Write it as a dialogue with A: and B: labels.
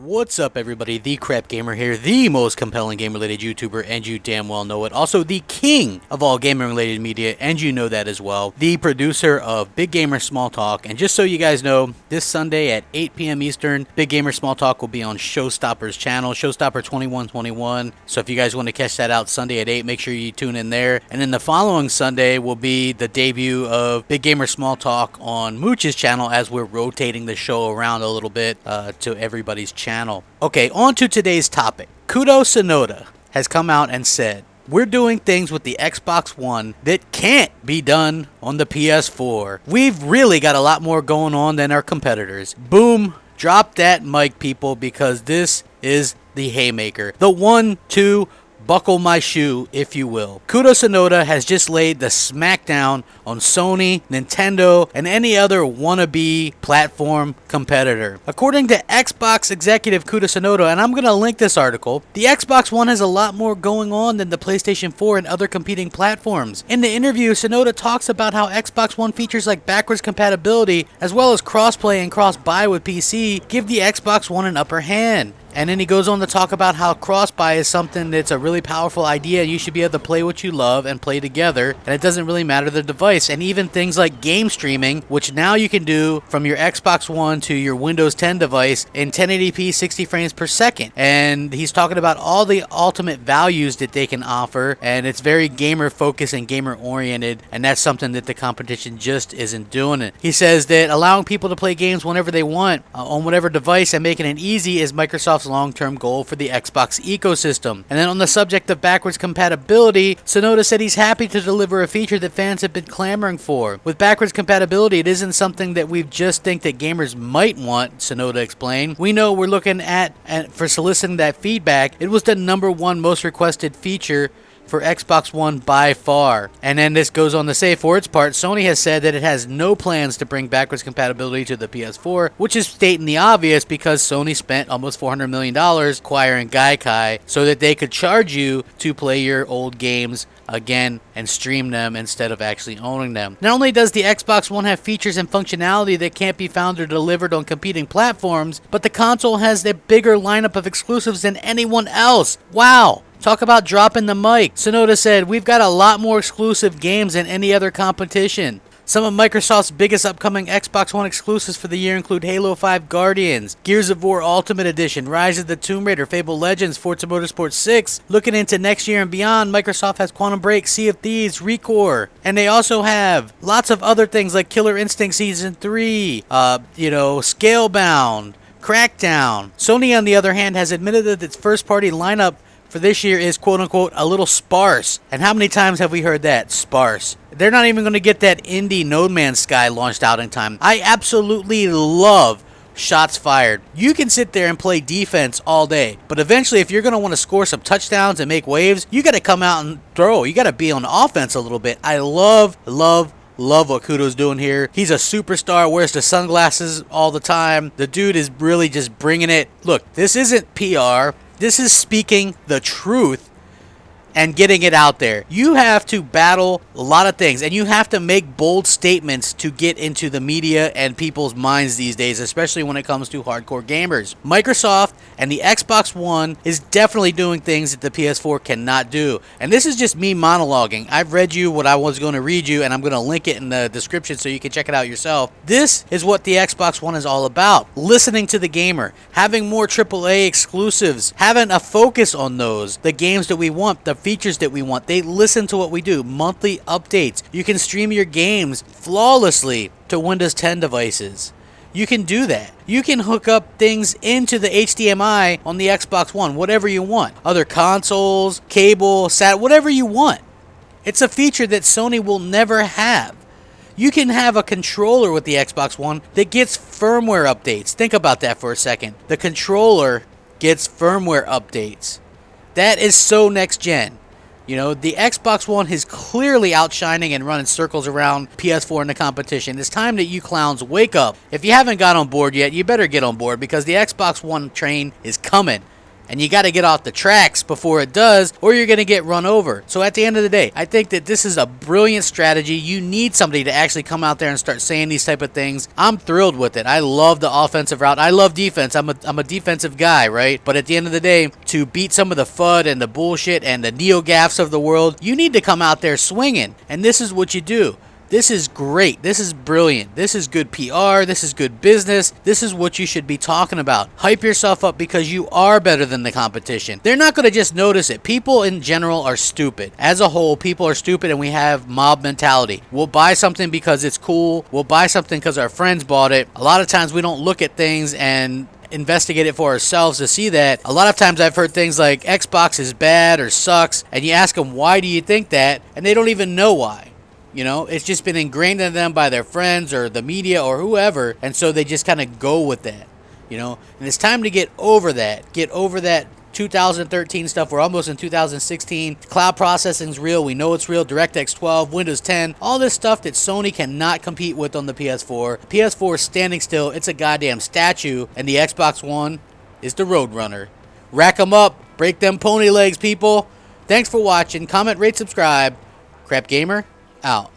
A: What's up, everybody? The Crap Gamer here, the most compelling game-related YouTuber, and you damn well know it. Also, the king of all gaming-related media, and you know that as well. The producer of Big Gamer Small Talk, and just so you guys know, this Sunday at 8 p.m. Eastern, Big Gamer Small Talk will be on Showstopper's channel, Showstopper 2121. So if you guys want to catch that out Sunday at 8, make sure you tune in there. And then the following Sunday will be the debut of Big Gamer Small Talk on Mooch's channel, as we're rotating the show around a little bit to everybody's channel. Okay, on to today's topic. Kudo Sonoda has come out and said, we're doing things with the Xbox One that can't be done on the PS4. We've really got a lot more going on than our competitors. Boom, drop that mic, people, because this is the haymaker. The 1-2 buckle my shoe, if you will. Kudo Sonoda has just laid the smackdown on Sony, Nintendo, and any other wannabe platform competitor. According to Xbox executive Kudo Sonoda, and I'm going to link this article, the Xbox One has a lot more going on than the PlayStation 4 and other competing platforms. In the interview, Sonoda talks about how Xbox One features like backwards compatibility, as well as crossplay and cross-buy with PC, give the Xbox One an upper hand. And then he goes on to talk about how cross-buy is something that's a really powerful idea. You should be able to play what you love and play together, and it doesn't really matter the device. And even things like game streaming, which now you can do from your Xbox One to your Windows 10 device in 1080p 60 frames per second. And he's talking about all the ultimate values that they can offer, and it's very gamer-focused and gamer-oriented, and that's something that the competition just isn't doing it. He says that allowing people to play games whenever they want on whatever device and making it easy is Microsoft's long-term goal for the Xbox ecosystem. And then on the subject of backwards compatibility, Sonoda said he's happy to deliver a feature that fans have been clamoring for. With backwards compatibility, it isn't something that we just think that gamers might want, Sonoda explained. We know we're looking at for soliciting that feedback. It was the #1 most requested feature for Xbox One by far. And then this goes on to say, for its part, Sony has said that it has no plans to bring backwards compatibility to the PS4, which is stating the obvious because Sony spent almost $400 million acquiring Gaikai so that they could charge you to play your old games again and stream them instead of actually owning them. Not only does the Xbox One have features and functionality that can't be found or delivered on competing platforms, but the console has a bigger lineup of exclusives than anyone else. Wow! Talk about dropping the mic. Sonoda said, we've got a lot more exclusive games than any other competition. Some of Microsoft's biggest upcoming Xbox One exclusives for the year include Halo 5 Guardians, Gears of War Ultimate Edition, Rise of the Tomb Raider, Fable Legends, Forza Motorsport 6. Looking into next year and beyond, Microsoft has Quantum Break, Sea of Thieves, ReCore, and they also have lots of other things like Killer Instinct Season 3, Scalebound, Crackdown. Sony, on the other hand, has admitted that its first-party lineup for this year is quote-unquote a little sparse. And how many times have we heard that? Sparse. They're not even going to get that indie No Man's Sky launched out in time. I absolutely love shots fired. You can sit there and play defense all day, but eventually if you're going to want to score some touchdowns and make waves, you got to come out and throw. You got to be on offense a little bit. I love what Kudo's doing here. He's a superstar, wears the sunglasses all the time. The dude is really just bringing it. Look, this isn't PR. This is speaking the truth and getting it out there. You have to battle a lot of things, and you have to make bold statements to get into the media and people's minds these days, especially when it comes to hardcore gamers. Microsoft and the Xbox One is definitely doing things that the PS4 cannot do. And this is just me monologuing. I've read you what I was going to read you, and I'm going to link it in the description so you can check it out yourself. This is what the Xbox One is all about. Listening to the gamer, having more AAA exclusives, having a focus on those, the games that we want, the features that we want. They listen to what we do. Monthly updates. You can stream your games flawlessly to Windows 10 devices. You can do that. You can hook up things into the HDMI on the Xbox One, whatever you want. Other consoles, cable, sat, whatever you want. It's a feature that Sony will never have. You can have a controller with the Xbox One that gets firmware updates. Think about that for a second. The controller gets firmware updates. That is so next gen. You know, the Xbox One is clearly outshining and running circles around PS4 in the competition. It's time that you clowns wake up. If you haven't got on board yet, you better get on board because the Xbox One train is coming. and you got to get off the tracks before it does, or you're going to get run over. So at the end of the day, I think that this is a brilliant strategy. You need somebody to actually come out there and start saying these type of things. I'm thrilled with it. I love the offensive route. I love defense. I'm a defensive guy, right? But at the end of the day, to beat some of the FUD and the bullshit and the neo-gaffs of the world, you need to come out there swinging, and this is what you do. This is great. This is brilliant. This is good PR. This is good business. This is what you should be talking about. Hype yourself up because you are better than the competition. They're not going to just notice it. People in general are stupid. As a whole, people are stupid, and we have mob mentality. We'll buy something because it's cool. We'll buy something because our friends bought it. A lot of times we don't look at things and investigate it for ourselves to see that. A lot of times I've heard things like Xbox is bad or sucks, and you ask them, why do you think that? And they don't even know why. You know, it's just been ingrained in them by their friends or the media or whoever, and so they just kind of go with that, you know. And it's time to get over that. Get over that 2013 stuff. We're almost in 2016. Cloud processing's real. We know it's real. DirectX 12, Windows 10, all this stuff that Sony cannot compete with on the PS4. PS4 is standing still. It's a goddamn statue, and the Xbox One is the Roadrunner. Rack them up. Break them pony legs, people. Thanks for watching. Comment, rate, subscribe. Crap Gamer out.